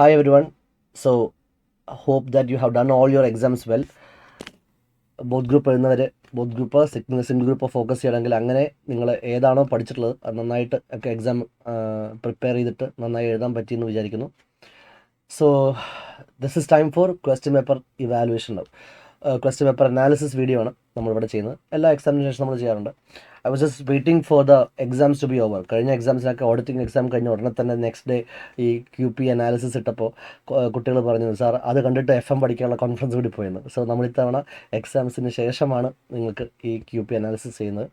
Hi everyone. So hope that you have done all your exams well. Both group എഴുതുന്നവർ both group single group focus ചെയ്യണമെങ്കിൽ അങ്ങനെ നിങ്ങൾ ഏതാണോ പഠിച്ചിട്ടുള്ളത് അത് നന്നായിട്ട് ഒക്കെ എക്സാം പ്രിപ്പയർ ചെയ്തിട്ട് നന്നായി എഴുതാൻ പറ്റിയെന്ന് വിചാരിക്കുന്നു. So this is time for question paper evaluation. Question paper analysis video ആണ് നമ്മളിവിടെ ചെയ്യുന്നത്. എല്ലാ എക്സാമിന് ശേഷം നമ്മൾ ചെയ്യാറുണ്ട്. I was just waiting for the exams to be over. കഴിഞ്ഞ എക്സാംസിനൊക്കെ ഓഡിറ്റിംഗ് എക്സാം കഴിഞ്ഞ ഉടനെ തന്നെ നെക്സ്റ്റ് ഡേ ഈ QP അനാലിസിസ് ഇട്ടപ്പോൾ കുട്ടികൾ പറഞ്ഞു, സാർ അത് കണ്ടിട്ട് FM പഠിക്കാനുള്ള കോൺഫിഡൻസ് കൂടി പോയെന്ന്. സോ നമ്മൾ ഇത്തവണ എക്സാംസിന് ശേഷമാണ് നിങ്ങൾക്ക് ഈ QP അനാലിസിസ് ചെയ്യുന്നത്.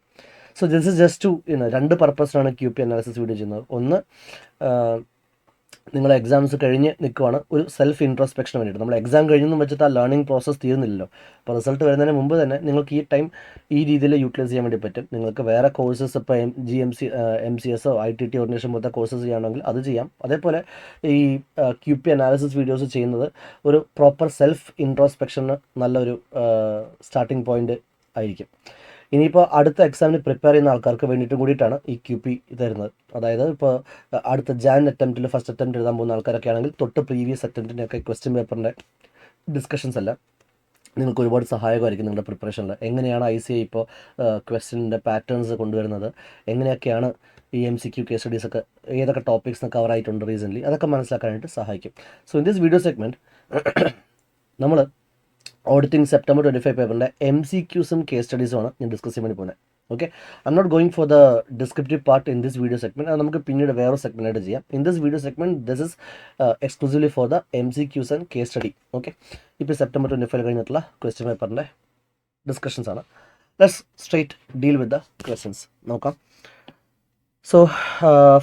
So this is just two രണ്ട് പർപ്പസിനാണ് QP അനാലിസിസ് വീഡിയോ ചെയ്യുന്നത്. ഒന്ന്, നിങ്ങൾ എക്സാംസ് കഴിഞ്ഞ് നിൽക്കുവാണ്, ഒരു സെൽഫ് ഇൻട്രോസ്പെക്ഷന് വേണ്ടിയിട്ട്. നമ്മൾ എക്സാം കഴിഞ്ഞെന്നും വെച്ചിട്ട് ആ ലേണിംഗ് പ്രോസസ്സ് തീരുന്നില്ലല്ലോ. അപ്പോൾ റിസൾട്ട് വരുന്നതിന് മുമ്പ് തന്നെ നിങ്ങൾക്ക് ഈ ടൈം ഈ രീതിയിൽ യൂട്ടിലൈസ് ചെയ്യാൻ വേണ്ടി പറ്റും. നിങ്ങൾക്ക് വേറെ കോഴ്സസ് ഇപ്പോൾ MCS ITT ഓർഗനൈസേഷൻ പോലത്തെ കോഴ്സസ് ചെയ്യുകയാണെങ്കിൽ അത് ചെയ്യാം. അതേപോലെ ഈ QP അനാലിസിസ് വീഡിയോസ് ചെയ്യുന്നത് ഒരു പ്രോപ്പർ സെൽഫ് ഇൻട്രോസ്പെക്ഷന് നല്ലൊരു സ്റ്റാർട്ടിംഗ് പോയിന്റ് ആയിരിക്കും. ഇനിയിപ്പോൾ അടുത്ത എക്സാമിന് പ്രിപ്പയർ ചെയ്യുന്ന ആൾക്കാർക്ക് വേണ്ടിയിട്ടും കൂടിയിട്ടാണ് ഈ QP തരുന്നത്. അതായത് ഇപ്പോൾ അടുത്ത അറ്റംപ്റ്റിൽ ഫസ്റ്റ് അറ്റംപ്റ്റ് എഴുതാൻ പോകുന്ന ആൾക്കാരൊക്കെ ആണെങ്കിൽ തൊട്ട് പ്രീവിയസ് അറ്റംപ്റ്റിൻ്റെയൊക്കെ ക്വസ്റ്റ്യൻ പേപ്പറിൻ്റെ ഡിസ്കഷൻസ് എല്ലാം നിങ്ങൾക്ക് ഒരുപാട് സഹായകമായിരിക്കും നിങ്ങളുടെ പ്രിപ്പറേഷനിൽ. എങ്ങനെയാണ് ICAI ഇപ്പോൾ ക്വസ്റ്റ്യൻ്റെ പാറ്റേൺസ് കൊണ്ടുവരുന്നത്, എങ്ങനെയൊക്കെയാണ് ഈ MCQ കേസ് സ്റ്റഡീസൊക്കെ ഏതൊക്കെ ടോപ്പിക്സിന് കവർ ആയിട്ടുണ്ട് റീസെൻ്റ്ലി, അതൊക്കെ മനസ്സിലാക്കാനായിട്ട് സഹായിക്കും. So in this video segment നമ്മൾ ഓഡിറ്റിംഗ് സെപ്റ്റംബർ 25 പേപ്പറിൻ്റെ MCQസും കേസ് സ്റ്റഡീസുമാണ് ഞാൻ ഡിസ്കസ് ചെയ്യാൻ വേണ്ടി പോകുന്നത്. Okay, I'm not going for the descriptive part in this video segment. അത് നമുക്ക് പിന്നീട് വേറെ സെഗ്മെൻറ്റായിട്ട് ചെയ്യാം. In this video segment this is exclusively for the MCQസ് ആൻഡ് കേസ് സ്റ്റഡി. ഓക്കെ, ഇപ്പോൾ സെപ്റ്റംബർ 25 കഴിഞ്ഞിട്ടുള്ള ക്വസ്റ്റ്യൻ പേപ്പറിൻ്റെ ഡിസ്കഷൻസ് ആണ്. Let's straight deal with the questions നോക്കാം. സോ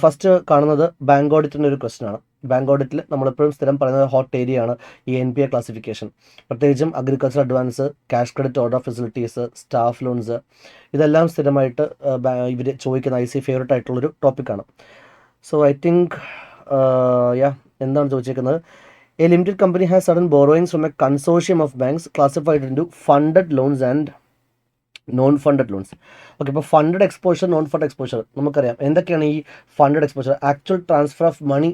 ഫസ്റ്റ് കാണുന്നത് ബാങ്ക് ഓഡിറ്റിൻ്റെ ഒരു ക്വസ്റ്റ്യൻ ആണ്. ബാങ്ക് ഓഡിറ്റിൽ നമ്മളെപ്പോഴും സ്ഥിരം പറയുന്നത് ഹോട്ട് ഏരിയ ആണ് ഈ NPA ക്ലാസിഫിക്കേഷൻ. പ്രത്യേകിച്ചും agriculture advance, cash credit order facilities, staff loans, ഇതെല്ലാം സ്ഥിരമായിട്ട് ഇവർ ചോദിക്കുന്ന ICAI ഫേവറേറ്റ് ആയിട്ടുള്ളൊരു ടോപ്പിക്കാണ്. സോ ഐ തിങ്ക് എന്താണ് ചോദിച്ചേക്കുന്നത്, a limited company has sudden borrowings from a consortium of banks classified into funded loans and non funded loans. Okay, ഇപ്പോൾ funded exposure, non fund exposure നമുക്കറിയാം. എന്തൊക്കെയാണ് ഈ funded exposure? Actual transfer of money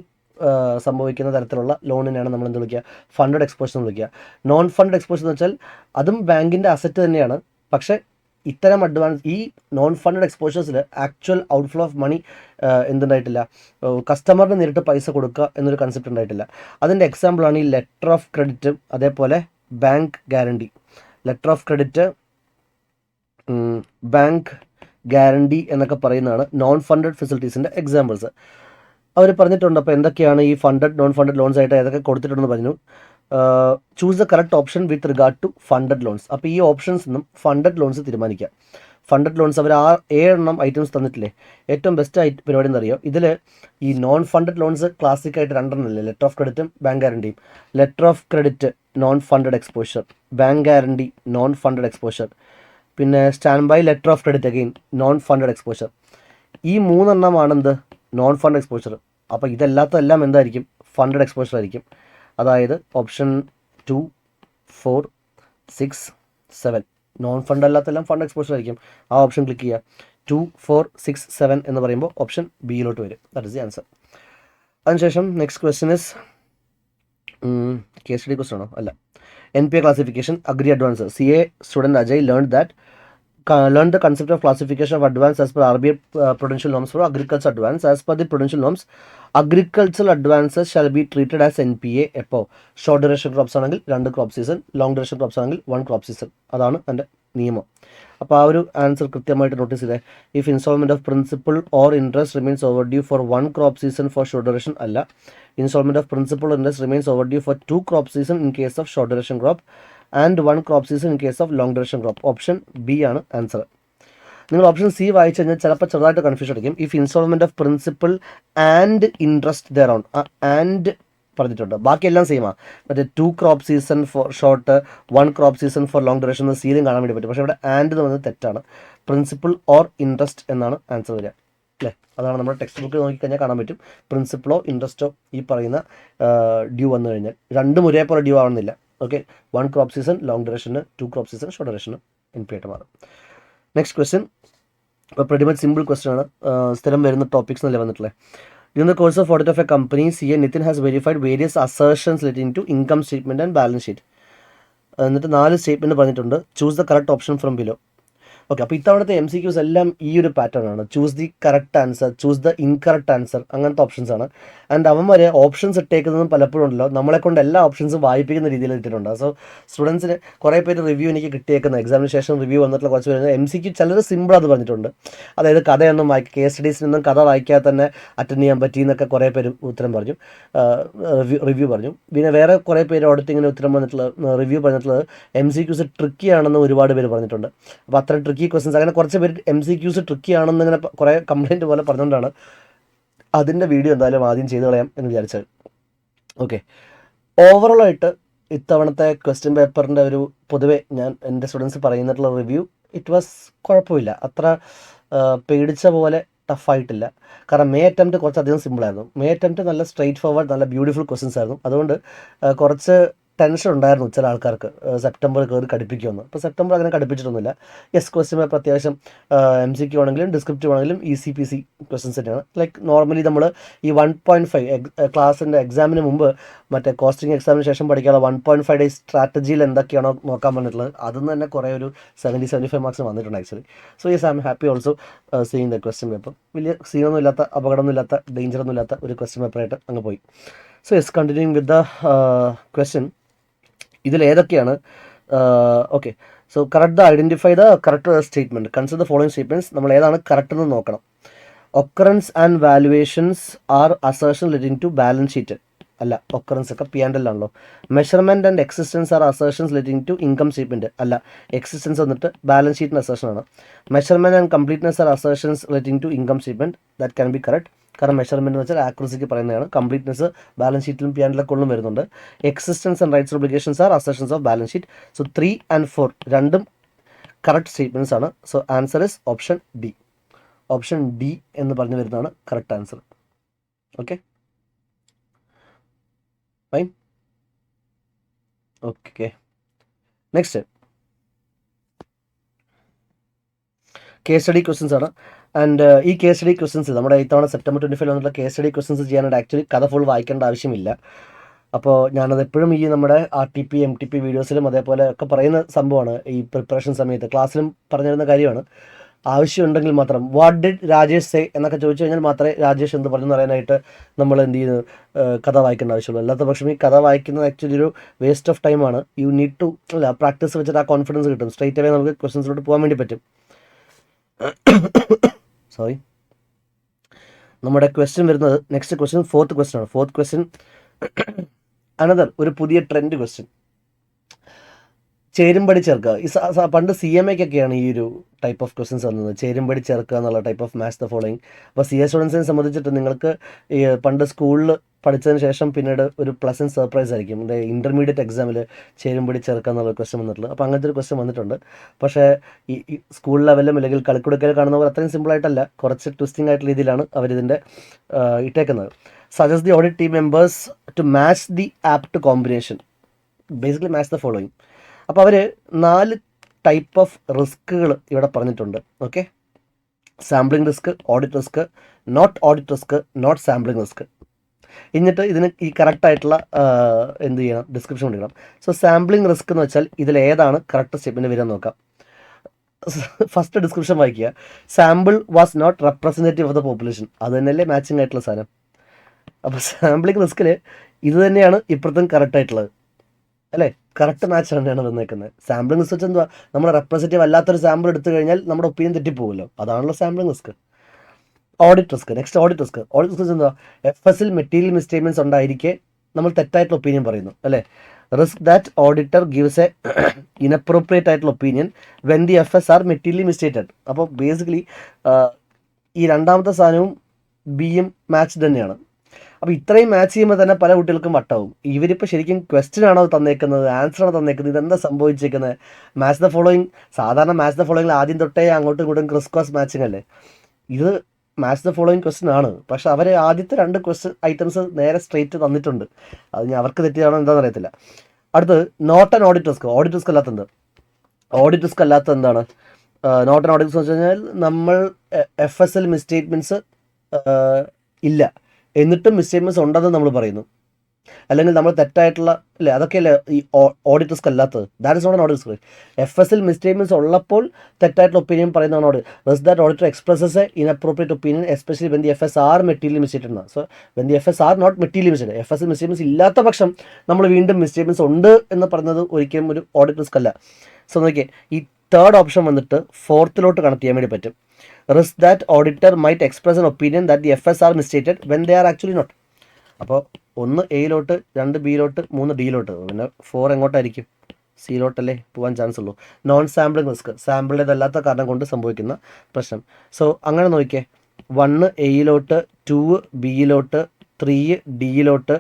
സംഭവിക്കുന്ന തരത്തിലുള്ള ലോണിനാണ് നമ്മൾ എന്ത് വിളിക്കുക? Funded exposure എന്ന് വിളിക്കുക. നോൺ ഫണ്ടഡ് എക്സ്പോഷർ എന്ന് വെച്ചാൽ അതും ബാങ്കിൻ്റെ അസറ്റ് തന്നെയാണ്, പക്ഷേ ഇത്തരം അഡ്വാൻസ് ഈ നോൺ ഫണ്ടഡ് എക്സ്പോഷേഴ്സിൽ ആക്ച്വൽ ഔട്ട്ഫ്ലോ ഓഫ് മണി എന്തുണ്ടായിട്ടില്ല, കസ്റ്റമറിന് നേരിട്ട് പൈസ കൊടുക്കുക എന്നൊരു കൺസെപ്റ്റ് ഉണ്ടായിട്ടില്ല. അതിൻ്റെ എക്സാമ്പിളാണ് ഈ ലെറ്റർ ഓഫ് ക്രെഡിറ്റ്, അതേപോലെ bank guarantee. Letter of credit, bank guarantee എന്നൊക്കെ പറയുന്നതാണ് നോൺ ഫണ്ടഡ് ഫെസിലിറ്റീസിൻ്റെ എക്സാമ്പിൾസ്. അവർ പറഞ്ഞിട്ടുണ്ട്. അപ്പോൾ എന്തൊക്കെയാണ് ഈ ഫണ്ടഡ് നോൺ ഫണ്ടഡ് ലോൺസ് ആയിട്ട് ഏതൊക്കെ കൊടുത്തിട്ടുണ്ടെന്ന് പറഞ്ഞു. Choose the correct option with regard to funded loans. അപ്പോൾ ഈ ഓപ്ഷൻസ് നിന്നും ഫണ്ടഡ് ലോൺസ് തീരുമാനിക്കുക. ഫണ്ടഡ് ലോൺസ് അവർ 7 ഐറ്റംസ് തന്നിട്ടില്ലേ? ഏറ്റവും ബെസ്റ്റ് പരിപാടി എന്നറിയോ? ഇതിൽ ഈ നോൺ ഫണ്ടഡ് ലോൺസ് ക്ലാസിക് ആയിട്ട് 2 ലെറ്റർ ഓഫ് ക്രെഡിറ്റും ബാങ്ക് ഗ്യാരണ്ടിയും. Letter of credit non funded exposure, bank guarantee non funded exposure, പിന്നെ stand by letter of credit again non funded exposure. ഈ 3 എന്ത്? Non fund exposure. അപ്പോൾ ഇതല്ലാത്തതെല്ലാം എന്തായിരിക്കും? ഫണ്ടഡ് എക്സ്പോഷർ ആയിരിക്കും. അതായത് ഓപ്ഷൻ 2, 4, 6, 7 നോൺ ഫണ്ട് അല്ലാത്തെല്ലാം ഫണ്ട് എക്സ്പോഷർ ആയിരിക്കും. ആ ഓപ്ഷൻ ക്ലിക്ക് ചെയ്യുക. 2, 4, 6, 7 എന്ന് പറയുമ്പോൾ ഓപ്ഷൻ ബിയിലോട്ട് വരും. That is the answer. അതിനുശേഷം next question is case study question ആണോ? അല്ല. NPA classification, agri advance. CA student Ajay learned the concept of classification of advance as per RBI prudential norms for agriculture advance. As per the prudential norms, agricultural advances shall be treated as NPA എപ്പോൾ short duration crops ആണെങ്കിൽ 2 crop season, long duration crops ആണെങ്കിൽ 1 crop season. അതാണ് എൻ്റെ നിയമം. അപ്പോൾ ആ ഒരു answer കൃത്യമായിട്ട് നോട്ടീസ് ചെയ്തേ. If instalment of principal or interest remains overdue for 1 crop season for short duration അല്ല. Instalment of principal interest remains overdue for 2 crop season in case of short duration crop and 1 crop season in case of long duration crop. Option b ആണ് answer. നിങ്ങൾ option c വായിച്ചു കഴിഞ്ഞാൽ ചിലപ്പോൾ ചെറുതായിട്ട് confusion അടിക്കും. If instalment of principal and interest thereon, and പറഞ്ഞിട്ടുണ്ട്. ബാക്കിയെല്ലാം സെയിമാണ്. മറ്റേ 2 crop season for short, 1 crop season for long duration എന്ന് സീലും കാണാൻ വേണ്ടി പറ്റും. പക്ഷേ ഇവിടെ ആൻഡ് എന്ന് പറയുന്നത് തെറ്റാണ്. പ്രിൻസിപ്പൽ ഓർ ഇൻട്രസ്റ്റ് എന്നാണ് ആൻസർ വരിക, അല്ലേ? അതാണ് നമ്മുടെ ടെക്സ്റ്റ് ബുക്ക് നോക്കിക്കഴിഞ്ഞാൽ കാണാൻ പറ്റും. പ്രിൻസിപ്പലോ ഇൻട്രസ്റ്റോ ഈ പറയുന്ന ഡ്യൂ വന്നു കഴിഞ്ഞാൽ രണ്ടും ഒരേപോലെ ഡ്യൂ ആവുന്നില്ല. Okay, 1 crop season long duration, 2 crop season short duration NPA ആയിട്ട് മാറും. നെക്സ്റ്റ് ക്വസ്റ്റ്യൻ ഇപ്പോൾ പ്രെറ്റി മച്ച് സിമ്പിൾ ക്വസ്റ്റ്യൻ ആണ്. സ്ഥിരം വരുന്ന ടോപ്പിക്സ് എന്നല്ലേ വന്നിട്ടുള്ളത്. In the course of audit of a company, CA Nitin has verified various assertions relating to income statement and balance sheet. എന്നിട്ട് 4 statement പറഞ്ഞിട്ടുണ്ട്. Choose the correct option from below. Okay, അപ്പോൾ ഇത്തവണത്തെ MCQs എല്ലാം ഈ ഒരു pattern ആണ്. Choose the correct answer, choose the incorrect answer, അങ്ങനത്തെ options ആണ്. ആൻഡ് അവന്മാർ ഓപ്ഷൻസ് ഇട്ടേക്കുന്നതും പലപ്പോഴും ഉണ്ടല്ലോ നമ്മളെ കൊണ്ട് എല്ലാ ഓപ്ഷൻസും വായിപ്പിക്കുന്ന രീതിയിൽ ഇട്ടിട്ടുണ്ട്. സോ സ്റ്റുഡൻസിന് കുറേ പേര് റിവ്യൂ എനിക്ക് കിട്ടിയേക്കുന്ന എക്സാമിന് ശേഷം റിവ്യൂ വന്നിട്ടുള്ള കുറച്ച് പേര് MCQ ചിലർ സിമ്പിൾ അത് പറഞ്ഞിട്ടുണ്ട്. അതായത് കഥയൊന്നും കേസ് സ്റ്റഡീസിനൊന്നും കഥ വായിക്കാതെ തന്നെ അറ്റൻഡ് ചെയ്യാൻ പറ്റി എന്നൊക്കെ കുറേ പേര് ഉത്തരം പറഞ്ഞു, റിവ്യൂ പറഞ്ഞു. പിന്നെ വേറെ കുറേ പേര് ഓഡിറ്റിങ്ങിന് ഉത്തരം പറഞ്ഞിട്ടുള്ളത്, റിവ്യൂ പറഞ്ഞിട്ടുള്ളത് MCQs ട്രിക്കി ആണെന്ന് ഒരുപാട് പേര് പറഞ്ഞിട്ടുണ്ട്. അപ്പോൾ അത്ര ട്രിക്കി ക്വസ്റ്റൻസ്, അങ്ങനെ കുറച്ച് പേര് MCQs ട്രിക്കി ആണെന്ന് ഇങ്ങനെ കുറേ കംപ്ലയിൻറ്റ് പോലെ പറഞ്ഞുകൊണ്ടാണ് അതിൻ്റെ വീഡിയോ എന്തായാലും ആദ്യം ചെയ്ത് കളയാം എന്ന് വിചാരിച്ചത്. ഓക്കെ, ഓവറോളായിട്ട് ഇത്തവണത്തെ ക്വസ്റ്റ്യൻ പേപ്പറിൻ്റെ ഒരു പൊതുവെ ഞാൻ എൻ്റെ സ്റ്റുഡൻസ് പറയുന്നിട്ടുള്ള റിവ്യൂ, ഇറ്റ് വാസ് കുഴപ്പമില്ല, അത്ര പേടിച്ച പോലെ ടഫായിട്ടില്ല. കാരണം മേ അറ്റംപ്റ്റ് കുറച്ചധികം സിമ്പിളായിരുന്നു. മേ അറ്റംപ്റ്റ് നല്ല സ്ട്രെയിറ്റ് ഫോർവേഡ്, നല്ല ബ്യൂട്ടിഫുൾ ക്വസ്റ്റ്യൻസ് ആയിരുന്നു. അതുകൊണ്ട് കുറച്ച് ടെൻഷൻ ഉണ്ടായിരുന്നു ചില ആൾക്കാർക്ക് സെപ്റ്റംബർ കയറി കടുപ്പിക്കുമെന്ന്. അപ്പോൾ സെപ്റ്റംബർ അങ്ങനെ കടുപ്പിച്ചിട്ടൊന്നുമില്ല. ക്വസ്റ്റ്യൻ പേപ്പർ അത്യാവശ്യം MCQ ആണെങ്കിലും ഡിസ്ക്രിപ്റ്റീവ് ആണെങ്കിലും ECPC ക്വസ്റ്റ്യൻസ് തന്നെയാണ്. ലൈക്ക് നോർമലി നമ്മൾ ഈ 1.5 ക്ലാസ്സിൻ്റെ എക്സാമിന് മുമ്പ് മറ്റേ കോസ്റ്റിംഗ് എക്സാമിന് ശേഷം പഠിക്കാനുള്ള 1.5 ഡേയ്സ് സ്ട്രാറ്റജിയിൽ എന്തൊക്കെയാണോ നോക്കാൻ പറഞ്ഞിട്ടുള്ളത് അതിൽ തന്നെ കുറേ ഒരു 70-75 മാർക്സ് വന്നിട്ടുണ്ട് actually. So yes, I am happy also seeing the question paper. വലിയ സീനൊന്നും ഇല്ലാത്ത, അപകടമൊന്നും ഇല്ലാത്ത, ഡേഞ്ചറൊന്നും ഇല്ലാത്ത ഒരു ക്വസ്റ്റ്യൻ പേപ്പറായിട്ട് അങ്ങ് പോയി. So yes, continuing with the question. ഇതിലേതൊക്കെയാണ് okay, so correct identify the correct statement, consider the following statements. നമ്മൾ ഏതാണ് കറക്റ്റ് എന്ന് നോക്കണം. Occurrence and valuations are assertion relating to balance sheet. അല്ല, ഒക്കറൻസ് ഒക്കെ P&L ആണല്ലോ. Measurement and existence are assertions relating to income statement. അല്ല, existence വന്നിട്ട് balance ഷീറ്റിൻ്റെ അസേർഷനാണ്. Measurement and completeness are assertions relating to income statement. That can be correct. കാരണം measurement എന്ന് വെച്ചാൽ ആക്യുറസിക്ക് പറയുന്നതാണ്. കംപ്ലീറ്റ്നെസ് ബാലൻസ് ഷീറ്റിലും P&L കൊള്ളും വരുന്നുണ്ട്. Existence and rights obligations are assertions of balance sheet. So 3 and 4 രണ്ടും കറക്റ്റ് സ്റ്റേറ്റ്മെൻറ്റ്സ് ആണ്. So answer is option d. Option d എന്ന് പറഞ്ഞു വരുന്നതാണ് correct answer. Okay, fine. Okay, next case study questions ആണ്. And ഈ case study questions നമ്മുടെ ഇത്തവണ September 25 വന്നിട്ടുള്ള കേസ് സ്റ്റഡി ക്വസ്റ്റ്യൻസ് ചെയ്യാനായിട്ട് ആക്ച്വലി കഥ ഫുൾ വായിക്കേണ്ട ആവശ്യമില്ല. അപ്പോൾ ഞാനത് എപ്പോഴും ഈ നമ്മുടെ RTP MTP വീഡിയോസിലും അതേപോലെ ഒക്കെ പറയുന്ന സംഭവമാണ്. ഈ പ്രിപ്പറേഷൻ സമയത്ത് ക്ലാസ്സിലും പറഞ്ഞിരുന്ന കാര്യമാണ്. ആവശ്യമുണ്ടെങ്കിൽ മാത്രം വാട്ട് ഡിഡ് രാജേഷ് സേ എന്നൊക്കെ ചോദിച്ചു കഴിഞ്ഞാൽ മാത്രമേ രാജേഷ് എന്ത് പറഞ്ഞു പറയാനായിട്ട് നമ്മൾ എന്ത് ചെയ്യുന്നു, കഥ വായിക്കേണ്ട ആവശ്യമുള്ളൂ. അല്ലാത്ത പക്ഷം ഈ കഥ വായിക്കുന്നത് ആക്ച്വലി ഒരു വേസ്റ്റ് ഓഫ് ടൈമാണ്. യു നീഡ് ടു അല്ല, പ്രാക്ടീസ് വെച്ചിട്ട് ആ കോൺഫിഡൻസ് കിട്ടും. സ്ട്രേറ്റ് അവേ നമുക്ക് ക്വസ്റ്റ്യൻസിലോട്ട് പോകാൻ വേണ്ടി പറ്റും. സോറി, നമ്മുടെ ക്വസ്റ്റ്യൻ വരുന്നത് നെക്സ്റ്റ് ക്വസ്റ്റ്യൻ 4th ക്വസ്റ്റ്യൻ ആണ്. 4th ക്വസ്റ്റ്യൻ അനദർ ഒരു പുതിയ ട്രെൻഡ് ക്വസ്റ്റ്യൻ. ചേരുംപടി ചേർക്കുക. ഈ പണ്ട് CMAക്കൊക്കെയാണ് ഈ ഒരു ടൈപ്പ് ഓഫ് ക്വസ്റ്റ്യൻസ് വന്നത്, ചേരുംപടി ചേർക്കുക എന്നുള്ള type of match the following. അപ്പോൾ CA സ്റ്റുഡൻസിനെ സംബന്ധിച്ചിട്ട് നിങ്ങൾക്ക് ഈ പണ്ട് സ്കൂളിൽ പഠിച്ചതിന് ശേഷം പിന്നീട് ഒരു പ്ലസൻറ്റ് സർപ്രൈസ് ആയിരിക്കും ഇൻ്റർമീഡിയറ്റ് എക്സാമിൽ ചേരുംപടി ചേർക്കുക എന്നുള്ള ക്വസ്റ്റ്യൻ വന്നിട്ടുള്ളത്. അപ്പോൾ അങ്ങനത്തെ ഒരു ക്വസ്റ്റ്യൻ വന്നിട്ടുണ്ട്. പക്ഷേ ഈ സ്കൂൾ ലെവലിലും അല്ലെങ്കിൽ കളിക്കുടുക്കയിൽ കാണുന്ന പോലെ അത്രയും സിമ്പിളായിട്ടല്ല, കുറച്ച് ട്വിസ്റ്റിംഗ് ആയിട്ടുള്ള രീതിയിലാണ് അവരിതിൻ്റെ ഇട്ടേക്കുന്നത്. Suggest the audit team members to match the apt combination, basically match the following. അപ്പോൾ അവർ 4 ടൈപ്പ് ഓഫ് റിസ്ക്കുകൾ ഇവിടെ പറഞ്ഞിട്ടുണ്ട്. Okay, sampling risk, audit risk, not audit risk, not sampling risk. എന്നിട്ട് ഇതിന് ഈ കറക്റ്റായിട്ടുള്ള എന്ത് ചെയ്യണം, ഡിസ്ക്രിപ്ഷൻ കൊടുക്കണം. സോ സാമ്പിളിംഗ് റിസ്ക് എന്ന് വെച്ചാൽ ഇതിലേതാണ് കറക്റ്റ് സ്റ്റെപ്പിന് വരാൻ നോക്കാം. ഫസ്റ്റ് ഡിസ്ക്രിപ്ഷൻ വായിക്കുക. Sample was not representative of the population. അത് തന്നെയല്ലേ മാച്ചിങ് ആയിട്ടുള്ള സാധനം. അപ്പോൾ സാമ്പിളിംഗ് റിസ്കിൽ ഇത് തന്നെയാണ് ഇപ്പുറത്തും കറക്റ്റായിട്ടുള്ളത് അല്ലേ, കറക്റ്റ് മാച്ച് തന്നെയാണ് വന്നേക്കുന്നത്. സാമ്പിളിംഗ് റിസ്ക് വെച്ചാൽ എന്തുവാ, നമ്മൾ റെപ്രസെൻറ്റേറ്റീവ് അല്ലാത്തൊരു സാമ്പിൾ എടുത്തു കഴിഞ്ഞാൽ നമ്മുടെ ഒപ്പീനിയൻ തെറ്റിപ്പോകുമല്ലോ, അതാണല്ലോ sampling risk. Audit risk, next audit risk. Audit risk എന്താ, FSൽ മെറ്റീരിയൽ മിസ്റ്റേറ്റ്മെൻറ്റ്സ് ഉണ്ടായിരിക്കെ നമ്മൾ തെറ്റായിട്ടുള്ള ഒപ്പീനിയൻ പറയുന്നു അല്ലേ. Risk that auditor gives a inappropriate ആയിട്ടുള്ള opinion when the FS are materially misstated. അപ്പോൾ ബേസിക്കലി ഈ രണ്ടാമത്തെ സാധനവും ബിയും മാച്ച് തന്നെയാണ്. അപ്പോൾ ഇത്രയും മാച്ച് ചെയ്യുമ്പോൾ തന്നെ പല കുട്ടികൾക്കും വട്ടാവും. ഇവരിപ്പോൾ ശരിക്കും ക്വസ്റ്റ്യൻ ആണോ തന്നേക്കുന്നത്, ആൻസർ ആണോ തന്നേക്കുന്നത്, ഇതെന്താ സംഭവിച്ചേക്കുന്നത്. മാച്ച് ദ ഫോളോയിങ്, സാധാരണ മാച്ച് ദ ഫോളോയിങ്ങിൽ ആദ്യം തൊട്ടേ അങ്ങോട്ടും ഇങ്ങോട്ടും ക്രിസ് ക്രോസ് മാച്ചിങ് അല്ലേ. ഇത് മാച്ച് ദ ഫോളോയിങ് ക്വസ്റ്റ്യൻ ആണ്, പക്ഷേ അവർ ആദ്യത്തെ 2 ക്വസ്റ്റ്യൻ ഐറ്റംസ് നേരെ സ്ട്രേറ്റ് തന്നിട്ടുണ്ട്. അത് അവർക്ക് തെറ്റിയാണോ എന്താണെന്ന് അറിയത്തില്ല. അടുത്തത് not and audit risk. Audit risk അല്ലാത്തത്, ഓഡിറ്റ് റിസ്ക് അല്ലാത്തത് എന്താണ്, നോട്ട് ആൻഡ് ഓഡിറ്റ് റിസ്ക് എന്ന് വെച്ച് കഴിഞ്ഞാൽ നമ്മൾ FSൽ മിസ്റ്റേറ്റ്മെൻറ്റ്സ് ഇല്ല, എന്നിട്ടും മിസ്റ്റേക്സ് ഉണ്ടെന്ന് നമ്മൾ പറയുന്നു, അല്ലെങ്കിൽ നമ്മൾ തെറ്റായിട്ടുള്ള അല്ലേ, അതൊക്കെയല്ലേ ഈ ഓഡിറ്റ് റിസ്ക് അല്ലാത്തത്. That is not an audit risk. FSൽ മിസ്റ്റേക്സ് ഉള്ളപ്പോൾ തെറ്റായിട്ടുള്ള ഒപ്പീനിയൻ പറയുന്നതാണ് audit risk. That auditor expresses a inappropriate opinion especially when the FS are material misstated എന്നാണ്. So when the FS are not material misstated, FSൽ mistakes ഇല്ലാത്ത പക്ഷം നമ്മൾ വീണ്ടും മിസ്റ്റേക്സ് ഉണ്ട് എന്ന് പറയുന്നത് ഒരിക്കലും ഒരു ഓഡിറ്റ് റിസ്ക് അല്ല. സോ നോക്കിയേ, ഈ തേർഡ് ഓപ്ഷൻ വന്നിട്ട് ഫോർത്തിലോട്ട് കണക്ട് ചെയ്യാൻ വേണ്ടി പറ്റും. Risk that auditor might express an opinion that the FS are misstated when they are actually not. അപ്പോൾ 1 എയിലോട്ട്, 2 ബിയിലോട്ട്, 3 ഡിയിലോട്ട്, പിന്നെ 4 എങ്ങോട്ടായിരിക്കും? സിയിലോട്ടല്ലേ പോകാൻ ചാൻസ് ഉള്ളൂ. നോൺ സാമ്പിളിംഗ് റിസ്ക്, സാമ്പിളിൻ്റെതല്ലാത്ത കാരണം കൊണ്ട് സംഭവിക്കുന്ന പ്രശ്നം. സോ അങ്ങനെ നോക്കിയേ, 1 എയിലോട്ട്, 2 ബിയിലോട്ട്, 3 ഡിയിലോട്ട്,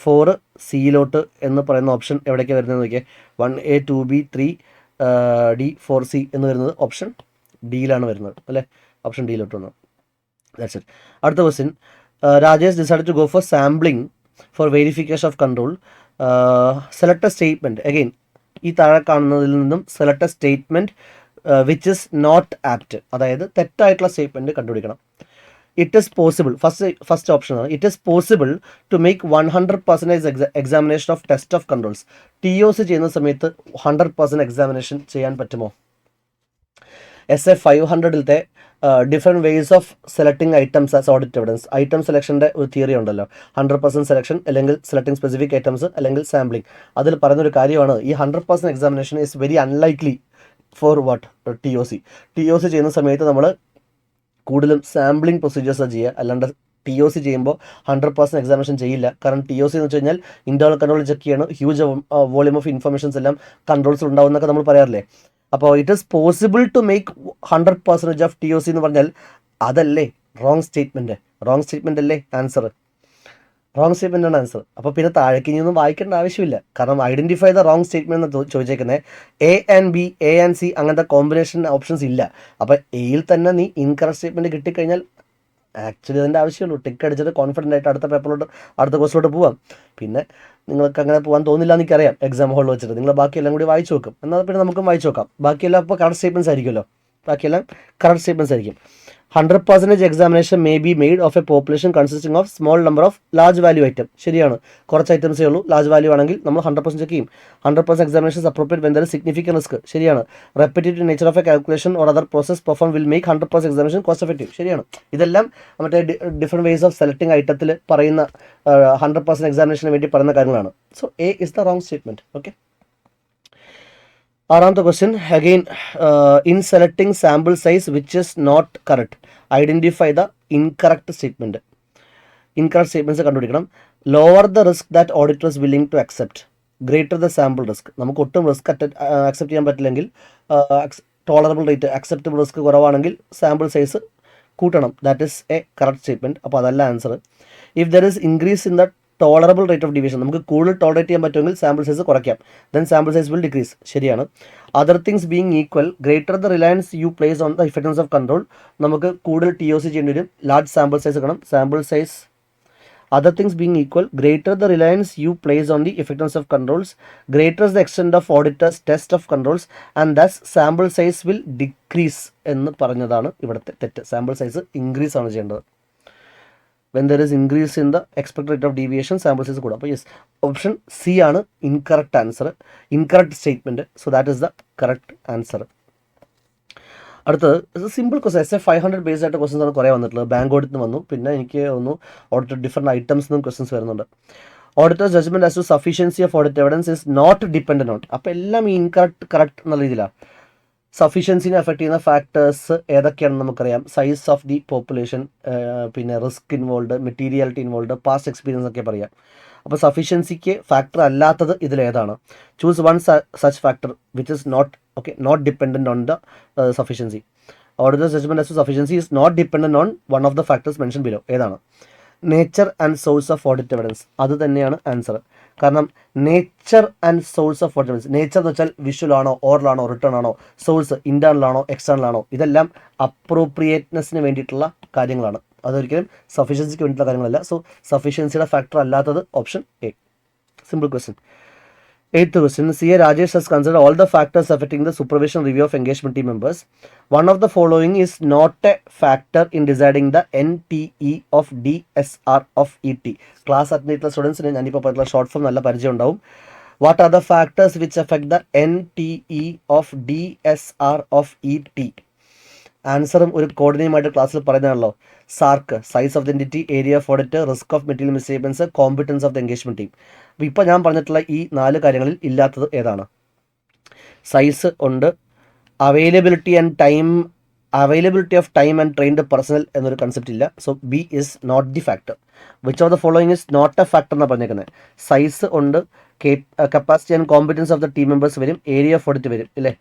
4 സിയിലോട്ട് എന്ന് പറയുന്ന ഓപ്ഷൻ എവിടേക്കാണ് വരുന്നത് നോക്കിയേ. 1A 2B 3D 4C എന്ന് വരുന്നത് ഓപ്ഷൻ ഡിയിലാണ് വരുന്നത് അല്ലേ, ഓപ്ഷൻ ഡിയിലോട്ട് വന്നത്. That's it. അടുത്ത question, Rajesh decided to go for sampling for verification of control. Select a statement. Again, ഈ താഴെ കാണുന്നതിൽ നിന്നും select a statement which is not apt, അതായത് തെറ്റായിട്ടുള്ള സ്റ്റേറ്റ്മെൻറ്റ് കണ്ടുപിടിക്കണം. ഇറ്റ് ഈസ് പോസിബിൾ, ഫസ്റ്റ് ഓപ്ഷനാണ്, it is possible to make 100% examination of test of controls. TOC ചെയ്യുന്ന സമയത്ത് 100% എക്സാമിനേഷൻ ചെയ്യാൻ പറ്റുമോ? SA 500ത്തെ different ways of selecting items as audit evidence. Item സെലക്ഷൻ്റെ ഒരു തിയറി ഉണ്ടല്ലോ, 100% സെലക്ഷൻ, അല്ലെങ്കിൽ സെലക്ടിങ് സ്പെസിഫിക് ഐറ്റംസ്, അല്ലെങ്കിൽ സാമ്പിളിംഗ്. അതിൽ പറയുന്നൊരു കാര്യമാണ്, ഈ 100% examination is very unlikely four what TOC ചെയ്യുന്ന സമയത്ത് നമ്മൾ കൂടുതലും സാമ്പിളിംഗ് പ്രൊസീജിയേഴ്സാണ് ചെയ്യുക, അല്ലാണ്ട് TOC ചെയ്യുമ്പോൾ 100% എക്സാമിനേഷൻ ചെയ്യില്ല. കാരണം TOC എന്ന് വെച്ച് കഴിഞ്ഞാൽ ഇൻറ്റേർണൽ കൺട്രോൾ ചെക്ക് ചെയ്യണം, ഹ്യൂജ് വോളിയം ഓഫ് ഇൻഫർമേഷൻസ് എല്ലാം കൺട്രോൾസ് ഉണ്ടാവുമെന്നൊക്കെ നമ്മൾ പറയാറില്ലേ. അപ്പോൾ it is possible to make 100% of TOC എന്ന് പറഞ്ഞാൽ അതല്ലേ റോങ് സ്റ്റേറ്റ്മെൻറ്റ് അല്ലേ ആൻസർ? റോങ് സ്റ്റേറ്റ്മെൻറ്റാണ് ആൻസർ. അപ്പോൾ പിന്നെ താഴേക്ക് ഇനിയൊന്നും വായിക്കേണ്ട ആവശ്യമില്ല, കാരണം ഐഡൻറ്റിഫൈ ദ റോങ് സ്റ്റേറ്റ്മെൻറ്റ് എന്ന് ചോദിച്ചേക്കുന്നത്. A and B, A and C അങ്ങനത്തെ കോമ്പിനേഷൻ ഓപ്ഷൻസ് ഇല്ല. അപ്പോൾ എയിൽ തന്നെ നീ ഇൻകറക്റ്റ് സ്റ്റേറ്റ്മെൻറ്റ് കിട്ടിക്കഴിഞ്ഞാൽ ആക്ച്വലി അതിൻ്റെ ആവശ്യമുള്ളൂ, ടിക്ക് അടിച്ചിട്ട് കോൺഫിഡൻ്റ് ആയിട്ട് അടുത്ത പേപ്പറിലോട്ട്, അടുത്ത കോഴ്സിലോട്ട് പോവാം. പിന്നെ നിങ്ങൾക്ക് അങ്ങനെ പോകാൻ തോന്നില്ല എന്ന് എനിക്കറിയാം, എക്സാം ഹോളിൽ വെച്ചിട്ട് നിങ്ങൾ ബാക്കിയെല്ലാം കൂടി വായിച്ചു നോക്കും. എന്നാൽ പിന്നെ നമുക്കും വായിച്ചു നോക്കാം. ബാക്കിയെല്ലാം ഇപ്പോൾ കറക്റ്റ് സ്റ്റേറ്റ്മെൻറ്റ്സ് ആയിരിക്കുമല്ലോ, ബാക്കിയെല്ലാം കറക്റ്റ് സ്റ്റേറ്റ്മെൻറ്റ്സ് ആയിരിക്കും. 100% examination may be made of A population consisting of small number of large value item. ശരിയാണ്, കുറച്ച് ഐറ്റംസേ ഉള്ളൂ. ലാർജ് വാല്യൂ ആണെങ്കിൽ നമ്മൾ 100% ചെക്ക് ചെയ്യും. 100% examination appropriate when there is significant risk. ശരിയാണ്. Repetitive nature of a calculation or other process perform will make 100% examination cost effective. ശരിയാണ്. ഇതെല്ലാം മറ്റേ ഡിഫറെൻറ്റ് വേസ് ഓഫ് സെലക്ടിങ് ഐറ്റത്തിൽ പറയുന്ന 100% എക്സാമിനേഷന് വേണ്ടി പറയുന്ന കാര്യങ്ങളാണ്. So A is the wrong statement. Okay. ആറാമത്തെ question, again in selecting sample size which is not correct, identify the incorrect statement. Incorrect statements കണ്ടുപിടിക്കണം. Lower the risk that auditor is willing to accept, greater the sample risk. നമുക്ക് ഒട്ടും risk accept ചെയ്യാൻ പറ്റില്ലെങ്കിൽ, tolerable rate, acceptable risk കുറവാണെങ്കിൽ sample size കൂട്ടണം. That is a correct statement. അപ്പോൾ അതല്ല answer. If there is increase in the tolerable rate of deviation, നമുക്ക് കൂടുതൽ ടോളറേറ്റ് ചെയ്യാൻ പറ്റുമെങ്കിൽ സാമ്പിൾ സൈസ് കുറയ്ക്കാം, then sample size will decrease. ശരിയാണ്. Other things being equal, greater the reliance you place on the effectiveness of control, നമുക്ക് കൂടുതൽ TOC ചെയ്യേണ്ടി വരും, ലാർജ് സാമ്പിൾ സൈസ് വേണം. Sample size, other things being equal, greater the reliance you place on the effectiveness of controls, greater the extent of auditor's test of controls, and thus sample size will decrease എന്ന് പറഞ്ഞതാണ് ഇവിടുത്തെ തെറ്റ്. Sample size increase ആണ് ചെയ്യേണ്ടത്. when there is increase in the expected rate of deviation, sample size കൂടാം. അപ്പോൾ yes, option C ആണ് incorrect answer, incorrect statement. So that is the correct answer. അടുത്തത് സിമ്പിൾ ക്വസ്റ്റൻ, SA 500 ബേസ്ഡ് ആയിട്ട് questions ആണ് കുറേ വന്നിട്ടുള്ളത്. ബാങ്ക് ഓഡിറ്റിന് വന്നു, പിന്നെ എനിക്ക് ഒന്ന് ഓഡിറ്റ് ഡിഫറെൻറ്റ് ഐറ്റംസ് നിന്നും ക്വസ്റ്റൻസ് വരുന്നുണ്ട്. Auditor's judgement as to sufficiency of audit evidence is not dependent on. അപ്പോൾ എല്ലാം ഈ ഇൻകറക്റ്റ് കറക്റ്റ് എന്നുള്ള രീതിയിലാണ്. സഫീഷ്യൻസിനെ അഫക്റ്റ് ചെയ്യുന്ന ഫാക്ടേഴ്സ് ഏതൊക്കെയാണെന്ന് നമുക്കറിയാം. സൈസ് ഓഫ് ദി പോപ്പുലേഷൻ, പിന്നെ risk involve, materiality involve, past experience ഒക്കെ പറയാം. അപ്പോൾ സഫീഷ്യൻസിക്ക് ഫാക്ടർ അല്ലാത്തത് ഇതിലേതാണ്? Choose one such factor which is not dependent on the sufficiency. Auditor's judgment as to sufficiency is not dependent on one of the factors mentioned below. ഏതാണ്? Nature and source of audit evidence. അത് തന്നെയാണ് answer. കാരണം nature and source of audit evidence, nature എന്ന് വെച്ചാൽ visual ആണോ, oral ആണോ, return ആണോ, source internal ആണോ, എക്സ്റ്റേണൽ ആണോ, ഇതെല്ലാം അപ്രോപ്രിയേറ്റ്നെസ്സിന് വേണ്ടിയിട്ടുള്ള കാര്യങ്ങളാണ്. അതൊരിക്കലും സഫീഷ്യൻസിക്ക് വേണ്ടിയിട്ടുള്ള കാര്യങ്ങളല്ല. സോ സഫീഷ്യൻസിയുടെ ഫാക്ടർ അല്ലാത്തത് option A. Simple question. Eighth question, CA Rajesh has considered all the factors affecting the supervision review of engagement team members. One of the following is not a factor in deciding the NTE of DSR of ET. Class attend സ്റ്റുഡൻസിന് ഞാനിപ്പോൾ പറഞ്ഞ short form നല്ല പരിചയം ഉണ്ടാവും. What are the factors which affect the NTE of DSR of ET? ആൻസറും ഒരു കോഡിനെയുമായിട്ട് ക്ലാസ്സിൽ പറയുന്നതാണല്ലോ. സാർക്ക്, size of the entity, area of audit, risk of material misstatements, competence of the engagement team. അപ്പോൾ ഇപ്പോൾ ഞാൻ പറഞ്ഞിട്ടുള്ള ഈ 4 കാര്യങ്ങളിൽ ഇല്ലാത്തത് ഏതാണ്? സൈസ് ഉണ്ട്, availability of time and trained personnel എന്നൊരു കൺസെപ്റ്റ് ഇല്ല. So B is not the factor. Which of the following is not a factor എന്നാണ് പറഞ്ഞേക്കുന്നത്. സൈസ് ഉണ്ട്, capacity and competence of the team members വരും, ഏരിയ ഓഫ് ഓഡിറ്റ് വരും ഇല്ലേ.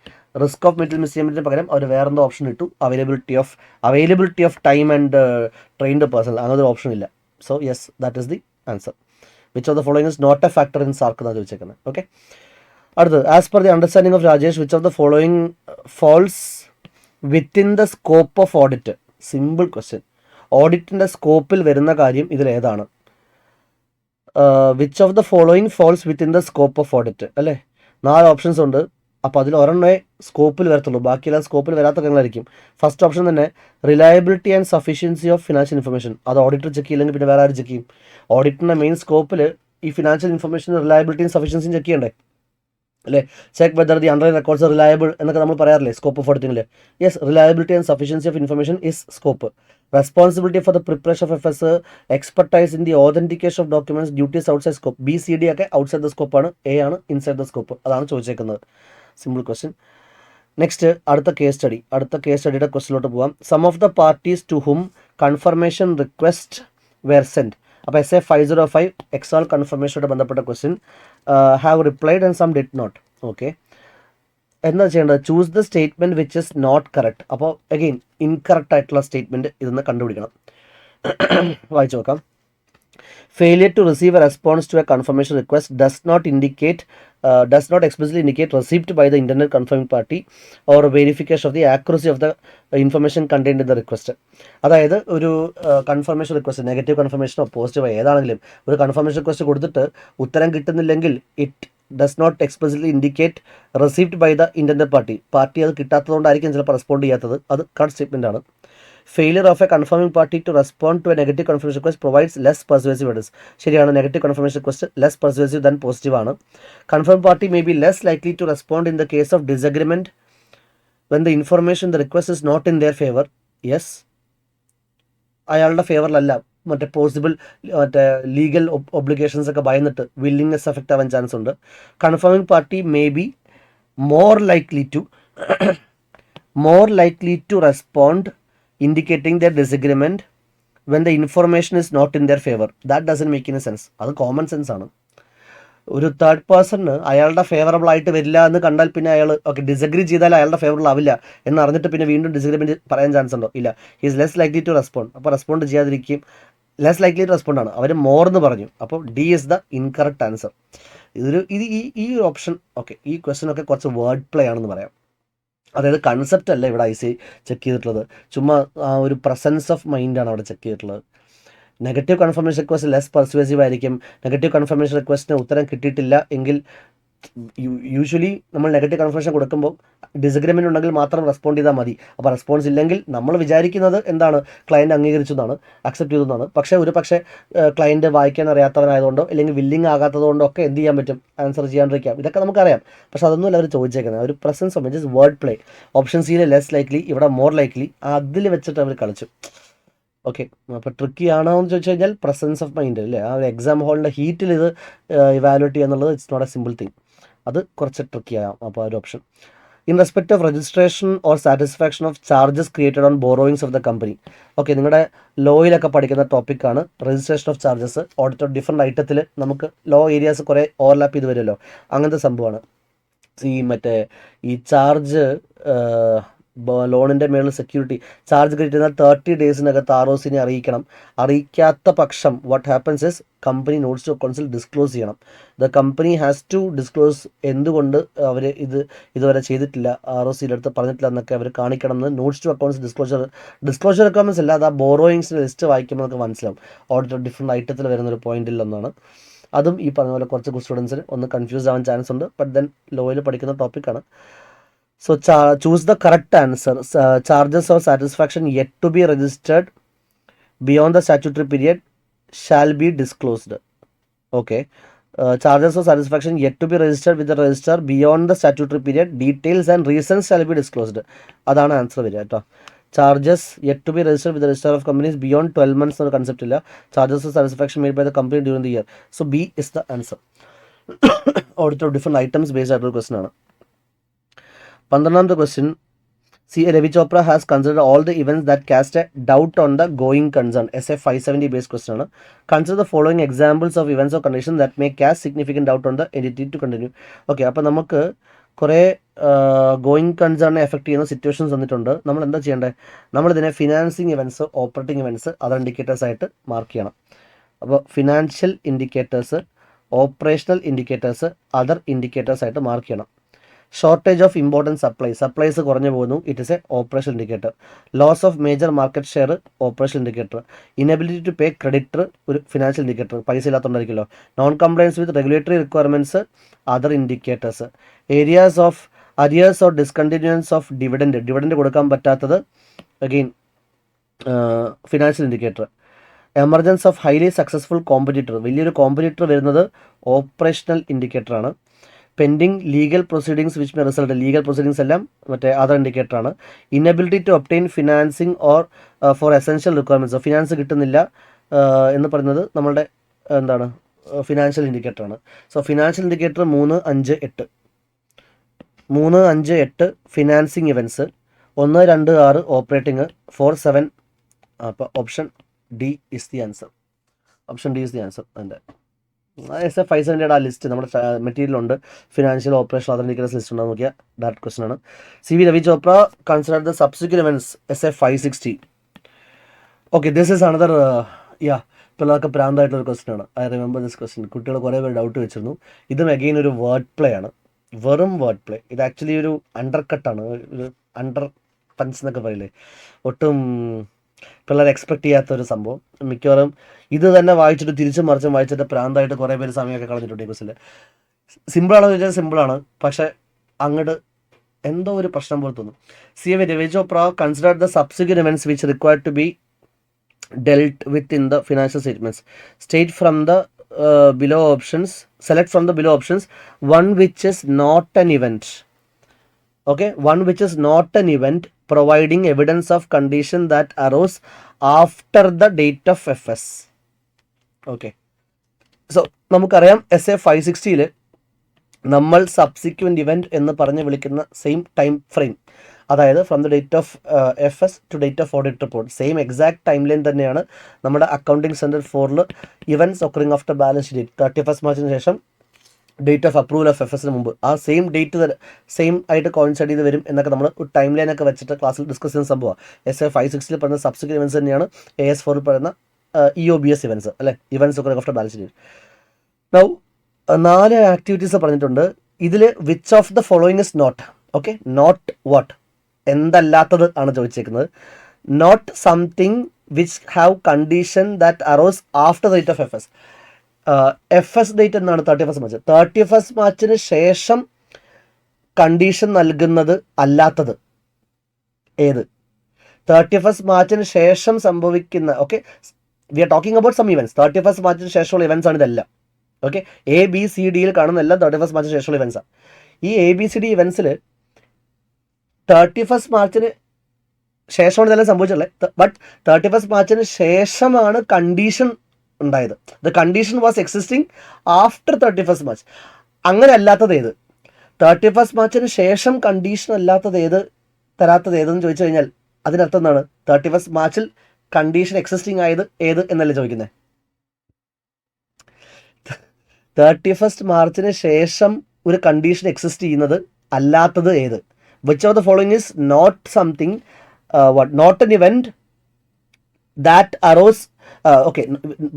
Risk of material മിസ്സ്റ്റേറ്റ്മെൻറ്റിന് പകരം അവർ വേറെന്തോ ഓപ്ഷൻ ഇട്ടു, availability of time and trained personnel, അങ്ങനത്തെ ഒരു ഓപ്ഷൻ ഇല്ല. So yes, that is the answer. Which of the following is not a factor in സാർക്ക് എന്നാണ് ചോദിച്ചേക്കുന്നത്. ഓക്കെ, അടുത്തത്, as per the understanding of Rajesh, which of the following falls within the scope of audit? Simple question. ഓഡിറ്റിൻ്റെ സ്കോപ്പിൽ വരുന്ന കാര്യം ഇതിലേതാണ്? Which of the following falls within the scope of audit അല്ലേ. 4 ഓപ്ഷൻസ് ഉണ്ട്. അപ്പോൾ അതിൽ ഒരെണ്ണേ സ്കോപ്പിൽ വരത്തുള്ളൂ, ബാക്കിയെല്ലാം സ്കോപ്പിൽ വരാത്ത കാര്യങ്ങളായിരിക്കും. ഫസ്റ്റ് ഓപ്ഷൻ തന്നെ reliability and sufficiency of financial information. അത് ഓഡിറ്റർ ചെക്ക് ചെയ്യില്ലെങ്കിൽ പിന്നെ വേറെ ആര് ചെക്ക് ചെയ്യും? ഓഡിറ്റിൻ്റെ മെയിൻ സ്കോപ്പിൽ ഈ ഫിനാൻഷ്യൽ ഇൻഫർമേഷൻ റിലയബിലിറ്റിയും സഫീഷ്യൻസിയും ചെക്ക് ചെയ്യണ്ടേ അല്ലേ. Check whether the underline records reliable എന്നൊക്കെ നമ്മൾ പറയാറില്ലേ സ്കോപ്പ് ഓഫ് ഓഡിറ്റിംഗിൽ. Yes, reliability and sufficiency of information is scope. Responsibility for the preparation of affairs, expertise in the authentication of documents, duties outside scope. BCD ഒക്കെ outside the സ്കോപ്പാണ്, A ആണ് inside the scope. അതാണ് ചോദിച്ചേക്കുന്നത്. Simple question. Next, അടുത്ത case സ്റ്റഡിയുടെ ക്വസ്റ്റിലോട്ട് പോകാം. Some of the parties to whom confirmation request were sent. അപ്പോൾ SA 505 എക്സാൾ കൺഫർമേഷനോട് ബന്ധപ്പെട്ട question. Have replied and some did not. Okay, എന്താ ചെയ്യേണ്ടത്? Choose the statement which is not correct. അപ്പോൾ അഗെയിൻ ഇൻകറക്റ്റ് ആയിട്ടുള്ള സ്റ്റേറ്റ്മെൻറ്റ് ഇതൊന്ന് കണ്ടുപിടിക്കണം. വായിച്ചു നോക്കാം. Failure to receive a response to a confirmation request does not explicitly indicate receipt by the intended confirming party or verification of the accuracy of the information contained in the request. അതായത് ഒരു confirmation request, negative കൺഫർമേഷനോ പോസിറ്റീവോ ഏതാണെങ്കിലും ഒരു confirmation request കൊടുത്തിട്ട് ഉത്തരം കിട്ടുന്നില്ലെങ്കിൽ it does not explicitly indicate received by the intended party അത് കിട്ടാത്തതുകൊണ്ടായിരിക്കും ചിലപ്പോൾ റെസ്പോണ്ട് ചെയ്യാത്തത്. അത് കറക്റ്റ് സ്റ്റേറ്റ്മെൻ്റ് ആണ്. Failure of a confirming party to respond to a negative confirmation request provides less persuasive evidence. ശരിയാണ്, negative confirmation request less persuasive than positive ആണ്. Confirm party may be less likely to respond in the case of disagreement when the information the request is not in their favour. Yes, അയാളുടെ ഫേവറിലല്ല, legal obligations ഒക്കെ ഭയന്നിട്ട് willingness effect ആവാൻ chance ഉണ്ട്. Confirming party may be more likely to respond indicating their disagreement when the information is not in their favor. That doesn't make any sense. അത് common sense ആണ്. ഒരു third പേഴ്സണിന് അയാളുടെ favourable ആയിട്ട് വരില്ല എന്ന് കണ്ടാൽ പിന്നെ അയാൾ ഡിസഗ്രി ചെയ്താൽ അയാളുടെ ഫേവറബിൾ ആവില്ല എന്ന് അറിഞ്ഞിട്ട് പിന്നെ വീണ്ടും ഡിസഗ്രിമെൻറ്റ് പറയാൻ ചാൻസ് ഉണ്ടോ? ഇല്ല. He's less likely to respond. അപ്പോൾ റെസ്പോണ്ട് ചെയ്യാതിരിക്കും, ലെസ് ലൈക്ലി ടു റെസ്പോണ്ട് ആണ്. അവർ മോർ എന്ന് പറഞ്ഞു. അപ്പോൾ D is the incorrect answer. ഈ ഓപ്ഷൻ ഓക്കെ, ഈ ക്വസ്റ്റ്യൻ ഒക്കെ കുറച്ച് വേർഡ് പ്ലേ ആണെന്ന് പറയാം. അതായത് കൺസെപ്റ്റ് അല്ല ഇവിടെ IC ചെക്ക് ചെയ്തിട്ടുള്ളത്, ചുമ്മാ ആ ഒരു പ്രസൻസ് ഓഫ് മൈൻഡാണ് അവിടെ ചെക്ക് ചെയ്തിട്ടുള്ളത്. Negative confirmation request less persuasive ആയിരിക്കും. നെഗറ്റീവ് കൺഫർമേഷൻ റിക്വസ്റ്റിന് ഉത്തരം കിട്ടിയിട്ടില്ല എങ്കിൽ യൂഷ്വലി നമ്മൾ നെഗറ്റീവ് കൺഫർമേഷൻ കൊടുക്കുമ്പോൾ ഡിസഗ്രിമെൻ്റ് ഉണ്ടെങ്കിൽ മാത്രം റെസ്പോണ്ട് ചെയ്താൽ മതി. അപ്പോൾ റെസ്പോൺസ് ഇല്ലെങ്കിൽ നമ്മൾ വിചാരിക്കുന്നത് എന്താണ്? ക്ലയൻറ്റ് അംഗീകരിച്ചു എന്നാണ്, അക്സെപ്റ്റ് ചെയ്തു എന്നാണ്. പക്ഷേ ക്ലയൻറ്റ് വായിക്കാൻ അറിയാത്തവനായതുകൊണ്ടോ അല്ലെങ്കിൽ വില്ലിങ് ആകാത്തതുകൊണ്ടോ ഒക്കെ എന്ത് ചെയ്യാൻ പറ്റും? ആൻസർ ചെയ്യാണ്ടിരിക്കാം. ഇതൊക്കെ നമുക്കറിയാം. പക്ഷേ അതൊന്നുമല്ല അവർ ചോദിച്ചേക്കുന്നത്. ഒരു presence of just word play. Option സിയിൽ ലെസ് ലൈക്ലി, ഇവിടെ മോർ ലൈക്ലി, അതിൽ വെച്ചിട്ട് അവർ കളിച്ചു. ഓക്കെ, അപ്പോൾ ട്രിക്കി ആണോ എന്ന് ചോദിച്ചു കഴിഞ്ഞാൽ പ്രസൻസ് ഓഫ് മൈൻഡ് അല്ലേ, ആ ഒരു എക്സാം ഹാളിൻ്റെ ഹീറ്റിൽ ഇത് ഇവാലുവേറ്റ് ചെയ്യുക എന്നുള്ളത് it's not a simple thing. അത് കുറച്ച് ട്രിക്കി ആകാം. അപ്പോൾ ആ ഒരു option. In respect of registration or satisfaction of charges created on borrowings of the company. Okay, നിങ്ങളുടെ ലോയിലൊക്കെ പഠിക്കുന്ന ടോപ്പിക്കാണ് registration of charges. Audit different ഐറ്റത്തിൽ നമുക്ക് ലോ ഏരിയാസ് കുറേ ഓവർലാപ്പ് ചെയ്ത് വരുമല്ലോ, അങ്ങനത്തെ സംഭവമാണ്. ഈ ചാർജ് ലോണിൻ്റെ മേളിൽ സെക്യൂരിറ്റി ചാർജ് ക്രിയേറ്റ് ചെയ്താൽ 30 ഡേയ്സിനകത്ത് ROCനെ അറിയിക്കണം. അറിയിക്കാത്ത പക്ഷം what happens is company notes to അക്കൗണ്ട്സിൽ ഡിസ്ക്ലോസ് ചെയ്യണം. The company has to disclose എന്തുകൊണ്ട് അവർ ഇതുവരെ ചെയ്തിട്ടില്ല, ROCയുടെ അടുത്ത് പറഞ്ഞിട്ടില്ല എന്നൊക്കെ അവർ കാണിക്കണം എന്ന് notes to accounts disclosure requirements അല്ല, അത് ആ ബോറോയിങ്സിൻ്റെ ലിസ്റ്റ് വായിക്കുമ്പോൾ നമുക്ക് മനസ്സിലാവും. ഓഡിറ്റർ ഡിഫറെൻറ്റ് ഐറ്റത്തിൽ വരുന്നൊരു പോയിന്റിൽ ഒന്നാണ്. അതും ഈ പറഞ്ഞ പോലെ കുറച്ച് സ്റ്റുഡൻസിന് ഒന്ന് കൺഫ്യൂസ് ആവാൻ ചാൻസ് ഉണ്ട്. ബട്ട് ദെൻ ലോയിൽ പഠിക്കുന്ന ടോപ്പിക്കാണ്. So choose the correct answer. Charges of satisfaction yet to be registered beyond the statutory period shall be disclosed. Okay, charges of satisfaction yet to be registered with the registrar beyond the statutory period, details and reasons shall be disclosed. അതാണ് answer വരിക കേട്ടോ. Charges yet to be registered with register of companies beyond 12 months എന്ന concept ഇല്ല. Charges of satisfaction made by the company during the year. So B is the answer. Audit of different items based ആയിട്ടുള്ള question ആണ്. 12ാമത്തെ question. Ravi Chopra has considered all the events that cast a doubt on the going concern. SA 570 based question. Consider the following examples of events or conditions that may cast significant doubt on the entity to continue. Okay, അപ്പോൾ നമുക്ക് കുറേ going കൺസേണിനെ effect ചെയ്യുന്ന situations വന്നിട്ടുണ്ട്. നമ്മൾ എന്താ ചെയ്യേണ്ടത്? നമ്മളിതിനെ financing events, operating events, other indicators ആയിട്ട് മാർക്ക് ചെയ്യണം. അപ്പോൾ financial indicators, operational indicators, other indicators ആയിട്ട് മാർക്ക് ചെയ്യണം. ഷോർട്ടേജ് ഓഫ് ഇമ്പോർട്ടൻറ്റ് സപ്ലൈസ് കുറഞ്ഞു പോകുന്നു, it is a operation indicator. Loss of major market share, operation indicator. Inability to pay creditor, ഒരു financial indicator, പൈസ ഇല്ലാത്തതുകൊണ്ടായിരിക്കുമല്ലോ. Non compliance with regulatory requirements, other indicators. Areas of arrears or discontinuance of dividend കൊടുക്കാൻ പറ്റാത്തത്, again financial indicator. Emergence of highly successful competitor, വലിയൊരു competitor വരുന്നത് operational ഇൻഡിക്കേറ്ററാണ്. Pending legal proceedings which may result, legal proceedings എല്ലാം മറ്റേ other ഇൻഡിക്കേറ്ററാണ്. Inability to obtain financing or for essential requirements, finance കിട്ടുന്നില്ല എന്ന് പറയുന്നത് നമ്മളുടെ എന്താണ് ഫിനാൻഷ്യൽ ഇൻഡിക്കേറ്ററാണ്. So financial indicator 3, 5, 8. 3, 5, 8 financing events, 1, 2, 6 operating, 4, 7. അപ്പോൾ option D is the answer. Option D is the answer. അതിൻ്റെ SA 570 ആ ലിസ്റ്റ് നമ്മുടെ മെറ്റീരിയലുണ്ട്. Financial, operation, other indicators list ഉണ്ടാകും. നോക്കിയാൽ ഡയറക്റ്റ് ക്വസ്റ്റൻ ആണ്. Ravi Chopra considered the subsequent events. SA 560. Okay, this is another പിള്ളേർക്ക് പ്രാന്തായിട്ടുള്ളൊരു ക്വസ്റ്റൻ ആണ്. I remember this question. കുട്ടികൾ കുറേ പേര് ഡൗട്ട് വെച്ചിരുന്നു. ഇതും അഗെയിൻ ഒരു വേർഡ് പ്ലേ ആണ്, വെറും വേർഡ് പ്ലേ. ഇത് ആക്ച്വലി ഒരു അണ്ടർ കട്ടാണ്, ഒരു അണ്ടർ പഞ്ച് എന്നൊക്കെ പറയില്ലേ, ഒട്ടും പിള്ളേർ എക്സ്പെക്ട് ചെയ്യാത്തൊരു സംഭവം. മിക്കവാറും ഇത് തന്നെ വായിച്ചിട്ട് തിരിച്ചും മറിച്ചും വായിച്ചിട്ട് പ്രാന്തായിട്ട് കുറേ പേര് സമയമൊക്കെ കളഞ്ഞിട്ടുണ്ട് ഈ ക്വസ്റ്റിൽ. സിമ്പിളാണെന്ന് ചോദിച്ചാൽ സിമ്പിളാണ്, പക്ഷേ അങ്ങോട്ട് എന്തോ ഒരു പ്രശ്നം പോലെ തോന്നും. Ravi Chopra considered the subsequent events which required to be dealt with in the financial statements. Select from the below options one which is not an event. Okay, one which is not an event providing evidence of condition that arose after the date of FS. Okay, so നമുക്കറിയാം SA 560 നമ്മൾ subsequent event എന്ന് പറഞ്ഞ് വിളിക്കുന്ന same time frame, അതായത് from the date of FS to date of audit report, same exact time line തന്നെയാണ് നമ്മുടെ accounting standard 4 events occurring after balance date 31st മാർച്ചിന് ശേഷം date of approval of FS മുമ്പ് ആ സെയിം ഡേറ്റ് സെയിം ആയിട്ട് coincide ചെയ്ത് വരും എന്നൊക്കെ നമ്മൾ ഒരു ടൈം ലൈനൊക്കെ വെച്ചിട്ട് ക്ലാസ്സിൽ ഡിസ്കസ് ചെയ്യുന്ന സംഭവമാണ്. SA 560 പറയുന്ന സബ്സിക്വൻറ്റ് ഇവൻറ്റ്സ് തന്നെയാണ് AS4 പറയുന്ന EOBS ഇവൻറ്റ്സ്, അല്ലേ, events occurring after balance date. Now 4 activities പറഞ്ഞിട്ടുണ്ട്. ഇതിൽ which of the following is not. Okay, not what, എന്തല്ലാത്തത് ആണ് ചോദിച്ചേക്കുന്നത്. Not something which have condition that arose after the date of FS. FS date എന്നാണ് 31st March. 31st മാർച്ചിന് ശേഷം condition നൽകുന്നത് അല്ലാത്തത് ഏത്? 31st മാർച്ചിന് ശേഷം സംഭവിക്കുന്ന, okay, we are talking about some events. 31st മാർച്ചിന് ശേഷമുള്ള ഇവൻറ്റ്സ് ആണ് ഇതെല്ലാം. ഓക്കെ, ABCDയിൽ കാണുന്ന എല്ലാം 31st മാർച്ചിന് ശേഷമുള്ള ഇവൻറ്റ്സാണ്. ഈ ABCD ഇവൻറ്റ്സിൽ 31st മാർച്ചിന് ശേഷമാണ് ഇതെല്ലാം സംഭവിച്ചുള്ളത്. ബട്ട് 31st മാർച്ചിന് ശേഷമാണ് കണ്ടീഷൻ ഉണ്ടായത്. The condition was existing after 31st March. അങ്ങനെ അല്ലാത്തത് ഏത്? 31st മാർച്ചിന് ശേഷം കണ്ടീഷൻ അല്ലാത്തത് ഏത്, തരാത്തത് ഏതെന്ന് ചോദിച്ചു കഴിഞ്ഞാൽ അതിനർത്ഥം എന്താണ്? 31st മാർച്ചിൽ കണ്ടീഷൻ എക്സിസ്റ്റിംഗ് ആയത് ഏത് എന്നല്ലേ ചോദിക്കുന്നത്. 31st മാർച്ചിന് ശേഷം ഒരു കണ്ടീഷൻ എക്സിസ്റ്റ് ചെയ്യുന്നത് അല്ലാത്തത് ഏത്? Which of the following is not something, not an event that arose, okay,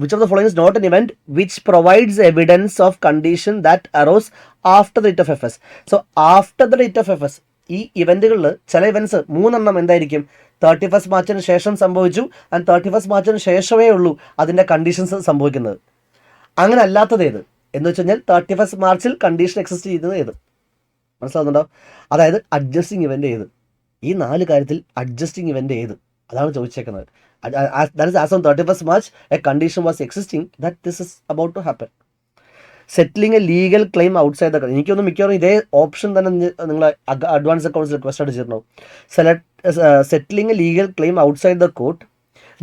which of the following is not an event which provides evidence of condition that arose after the date of FS. So after the date of FS ഈ ഇവൻറ്റുകളിൽ ചില events 3 എന്തായിരിക്കും? 31st മാർച്ചിന് ശേഷം സംഭവിച്ചു, and 31st മാർച്ചിന് ശേഷമേ ഉള്ളൂ അതിൻ്റെ conditions സംഭവിക്കുന്നത്. അങ്ങനെ അല്ലാത്തത് ഏത് എന്ന് വെച്ച് കഴിഞ്ഞാൽ 31 മാർച്ചിൽ കണ്ടീഷൻ എക്സിസ്റ്റ് ചെയ്യുന്നത് ഏത്? മനസ്സിലാവുന്നുണ്ടോ? അതായത് അഡ്ജസ്റ്റിംഗ് ഇവൻ്റ് ഏത്? ഈ 4 കാര്യത്തിൽ അഡ്ജസ്റ്റിംഗ് ഇവൻ്റ് ഏത്? അതാണ് ചോദിച്ചേക്കുന്നത്. That is as on 31 March a condition was existing that this is about to happen. Settling a legal claim outside the, എനിക്കൊന്ന് മിക്കവാറും ഇതേ ഓപ്ഷൻ തന്നെ നിങ്ങൾ അഡ്വാൻസ് അക്കൗണ്ട്സിൽ ക്വസ്റ്റ് അടിച്ചിട്ടുണ്ടാവും. Settling a legal claim outside the court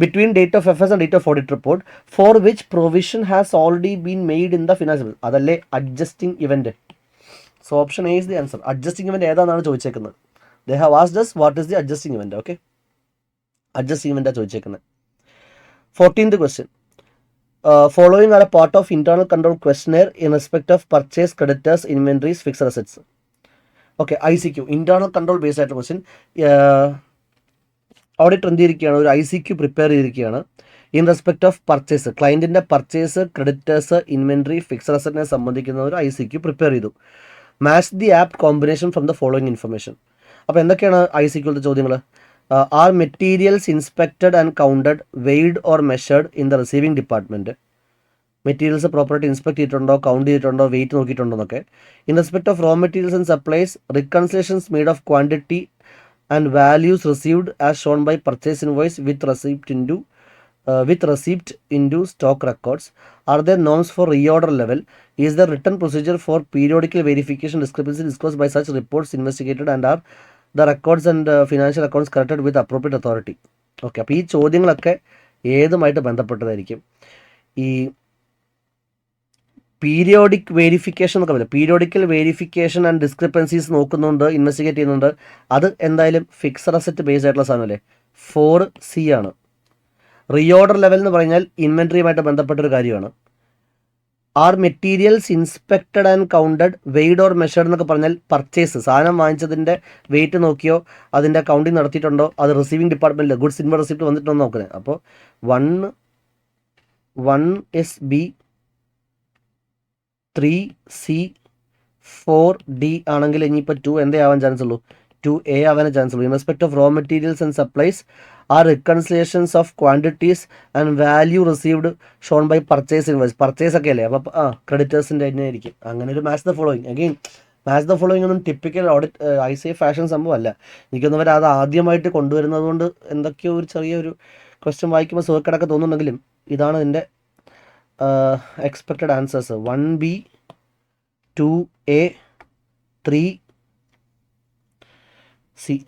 between date of FS and date of audit report for which provision has already been made in the financial. അതല്ലേ adjusting event. So option A is the answer. Adjusting event ഏതാണെന്നാണ് ചോദിച്ചേക്കുന്നത്. They have asked us what is the adjusting event. Okay, adjusting ഇവന്റാണ് ചോദിച്ചേക്കുന്നത്. 14th question. Following are a part of internal control questionnaire in respect of purchase, creditors, inventories, fixed assets. ഓക്കെ, ICQ internal control based ആയിട്ട് question. Auditor എന്ത് ചെയ്തിരിക്കുകയാണ്, ഒരു ICQ prepare ചെയ്തിരിക്കുകയാണ് in respect of purchase. ക്ലയൻറ്റിൻ്റെ purchase, creditors, inventory, fixed അസറ്റിനെ സംബന്ധിക്കുന്ന ഒരു ICQ പ്രിപ്പയർ ചെയ്തു. Match the app combination from the following information. അപ്പോൾ എന്തൊക്കെയാണ് ICQത്തെ ചോദ്യങ്ങൾ? Are materials inspected and counted, weighed or measured in the receiving department? Materials പ്രോപ്പറായിട്ട് ഇൻസ്പെക്ട് ചെയ്തിട്ടുണ്ടോ, കൗണ്ട് ചെയ്തിട്ടുണ്ടോ, വെയിറ്റ് നോക്കിയിട്ടുണ്ടോ എന്നൊക്കെ. In respect of raw materials and supplies, reconciliations made of quantity and values received as shown by purchase invoice with receipt into stock records. Are there norms for reorder level? Is there written procedure for periodical verification discrepancy disclosed by such reports investigated, and are the records and financial accounts corrected with appropriate authority? Okay, അപ്പോൾ ഈ ചോദ്യങ്ങളൊക്കെ ഏതുമായിട്ട് ബന്ധപ്പെട്ടതായിരിക്കും? ഈ periodic verification എന്നൊക്കെ പറയില്ല, periodical verification and discrepancies നോക്കുന്നുണ്ട്, investigate ചെയ്യുന്നുണ്ട്. അത് എന്തായാലും ഫിക്സഡ് അസറ്റ് ബേസ്ഡ് ആയിട്ടുള്ള സാധനമല്ലേ, 4C ആണ്. റീഓർഡർ ലെവൽ എന്ന് പറഞ്ഞാൽ ഇൻവെൻട്രിയുമായിട്ട് ബന്ധപ്പെട്ടൊരു കാര്യമാണ്. Are materials inspected and counted, weighed or measured എന്നൊക്കെ പറഞ്ഞാൽ പർച്ചേസ്, സാധനം വാങ്ങിച്ചതിൻ്റെ വെയിറ്റ് നോക്കിയോ അതിൻ്റെ കൗണ്ടിങ് നടത്തിയിട്ടുണ്ടോ, അത് റിസീവിംഗ് ഡിപ്പാർട്ട്മെൻറ്റിൽ ഗുഡ്സ് ഇൻവോയ്സ് റെസിപ്റ്റ് വന്നിട്ടുണ്ടോ നോക്കുന്നത്. അപ്പോൾ 1SB, 3C, 4D ആണെങ്കിൽ ഇനിയിപ്പോൾ 2 എന്തേ ആവാൻ ചാൻസ് ഉള്ളൂ, 2A ആവാൻ ചാൻസ് ഉള്ളൂ. In respect of raw materials and supplies, are reconciliations of quantities and value received shown by purchase invoice. Purchase ഒക്കെ അല്ലേ, അപ്പോൾ ക്രെഡിറ്റേഴ്സിൻ്റെ തന്നെ ആയിരിക്കും. അങ്ങനെ ഒരു match the following. Again match the following ഒന്നും ടിപ്പിക്കൽ ഓഡിറ്റ് ICA ഫാഷൻ സംഭവമല്ല. എനിക്കൊന്നും അത് ആദ്യമായിട്ട് കൊണ്ടുവരുന്നത് കൊണ്ട് എന്തൊക്കെയോ ഒരു ചെറിയൊരു ക്വസ്റ്റ്യൻ വായിക്കുമ്പോൾ സുഖക്കിടക്കെ തോന്നുന്നുണ്ടെങ്കിലും ഇതാണ് ഇതിൻ്റെ expected answers. 1B, 2A, 3C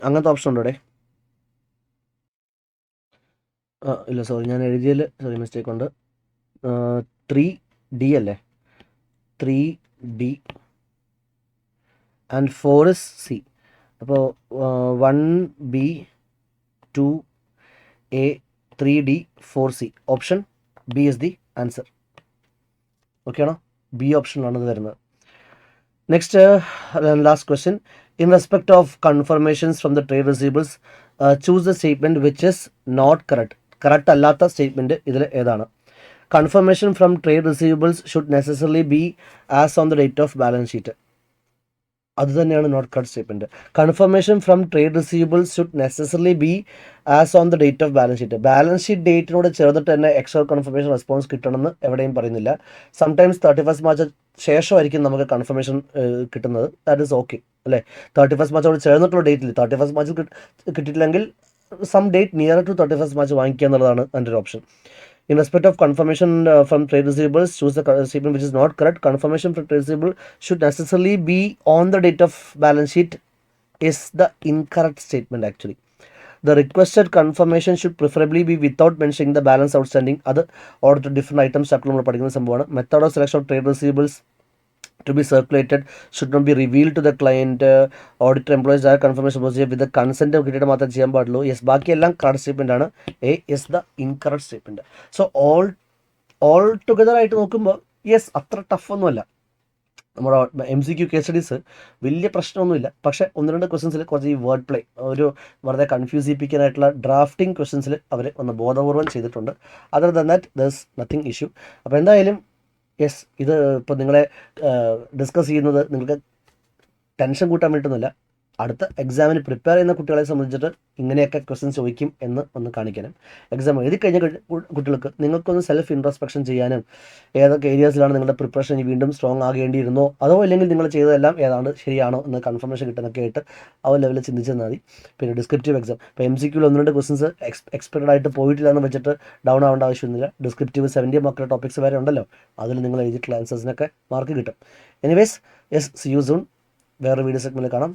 അങ്ങനത്തെ ഓപ്ഷൻ ഉണ്ടോ ഇവിടെ? ഇല്ല, സോറി, ഞാൻ എഴുതിയതിൽ സോറി മിസ്റ്റേക്ക് ഉണ്ട്. 3D അല്ലേ, 3D ആൻഡ് 4C. അപ്പോൾ 1B, 2A, 3D, 4C. Option B is the answer. Okay ആണോ? B ഓപ്ഷനിലാണ് ഇത് വരുന്നത്. Next last question. In respect of confirmations from the trade receivables, choose the statement which is not correct. Correct അല്ലാത്ത statement ഇതിൽ ഏതാണ്? Confirmation from trade receivables should necessarily be as on the date of balance sheet. അത് തന്നെയാണ് not correct statement. Confirmation from trade receivables should necessarily be as on the date of balance sheet. Balance sheet ഡേറ്റിനോട് ചേർന്നിട്ട് തന്നെ extra confirmation response കിട്ടണമെന്ന് എവിടെയും പറയുന്നില്ല. Sometimes 31 March ശേഷമായിരിക്കും നമുക്ക് confirmation കിട്ടുന്നത്. ദാറ്റ് ഈസ് ഓക്കെ അല്ലേ. 31 മാർച്ചോട് ചേർന്നിട്ടുള്ള ഡേറ്റിൽ 31 മാർച്ചിൽ കിട്ടിയിട്ടില്ലെങ്കിൽ some date near to 31 March വാങ്ങിക്കുക എന്നുള്ളതാണ് എൻ്റെ ഒരു option. In respect of confirmation from trade receivables, choose the statement which is not correct. Confirmation from trade receivable should necessarily be on the date of balance sheet is the incorrect statement actually. The requested confirmation should preferably be without mentioning the balance outstanding. Other or the different items chapter നമ്മൾ പഠിക്കുന്ന സംഭവമാണ്. Method of selection of trade receivables to be circulated should not be revealed to the client. Auditor employees direct confirmation procedure with the consent കിട്ടിയിട്ട് മാത്രമേ ചെയ്യാൻ പാടുള്ളൂ. Yes, ബാക്കിയെല്ലാം correct statement ആണ്. A is the incorrect statement. So all together ആയിട്ട് നോക്കുമ്പോൾ yes, അത്ര tough ഒന്നുമല്ല. നമ്മുടെ MCQ കേസ് സ്റ്റഡീസ് വലിയ പ്രശ്നമൊന്നുമില്ല. പക്ഷേ 1-2 ക്വസ്റ്റ്യൻസിൽ കുറച്ച് ഈ വേർഡ് പ്ലേ, ഒരു വെറുതെ കൺഫ്യൂസ് ചെയ്യിപ്പിക്കാനായിട്ടുള്ള ഡ്രാഫ്റ്റിംഗ് ക്വസ്റ്റ്യൻസിൽ അവർ ഒന്ന് ബോധപൂർവം ചെയ്തിട്ടുണ്ട്. അതർ ദാൻ ദാറ്റ് ദർസ് നത്തിങ് ഇഷ്യൂ. അപ്പോൾ എന്തായാലും യെസ്, ഇത് ഇപ്പോൾ നിങ്ങളെ ഡിസ്കസ് ചെയ്യുന്നത് നിങ്ങൾക്ക് ടെൻഷൻ കൂട്ടാൻ വേണ്ടിയിട്ടൊന്നുമില്ല. അടുത്ത എക്സാമിന് പ്രിപ്പയർ ചെയ്യുന്ന കുട്ടികളെ സംബന്ധിച്ചിട്ട് ഇങ്ങനെയൊക്കെ ക്വസ്റ്റ്യൻസ് ചോദിക്കും എന്ന് ഒന്ന് കാണിക്കാനും, എക്സാം എഴുതി കഴിഞ്ഞ കുട്ടികൾക്ക് നിങ്ങൾക്കൊന്ന് സെൽഫ് ഇൻട്രോസ്പെക്ഷൻ ചെയ്യാനും, ഏതൊക്കെ ഏരിയാസിലാണ് നിങ്ങളുടെ പ്രിപ്പറേഷൻ വീണ്ടും സ്ട്രോങ് ആകേണ്ടിയിരുന്നോ അതോ ഇല്ലെങ്കിൽ നിങ്ങൾ ചെയ്തതെല്ലാം ഏതാണ്ട് ശരിയാണോ എന്ന് കൺഫർമേഷൻ കിട്ടുന്നൊക്കെ ആയിട്ട് ആ ഒരു ലെവലിൽ ചിന്തിച്ചാൽ മതി. പിന്നെ ഡിസ്ക്രിപ്റ്റീവ് എക്സാം, ഇപ്പോൾ MCQയിൽ 1-2 ക്വസ്റ്റൻസ് എക്സ്പെക്റ്റഡ് ആയിട്ട് പോയിട്ടില്ല എന്ന് വെച്ചിട്ട് ഡൗൺ ആവേണ്ട ആവശ്യമൊന്നുമില്ല. ഡിസ്ക്രിപ്റ്റീവ് 70 മാർക്കിൻ്റെ ടോപ്പിക്സ് വരെ ഉണ്ടല്ലോ, അതിൽ നിങ്ങൾ എഴുതിയിട്ടുള്ള ആൻസേഴ്സിനൊക്കെ മാർക്ക് കിട്ടും. Anyways, yes, C you soon. വേറെ വീഡിയോ സെഗ്മെൻറ്റിൽ കാണാം.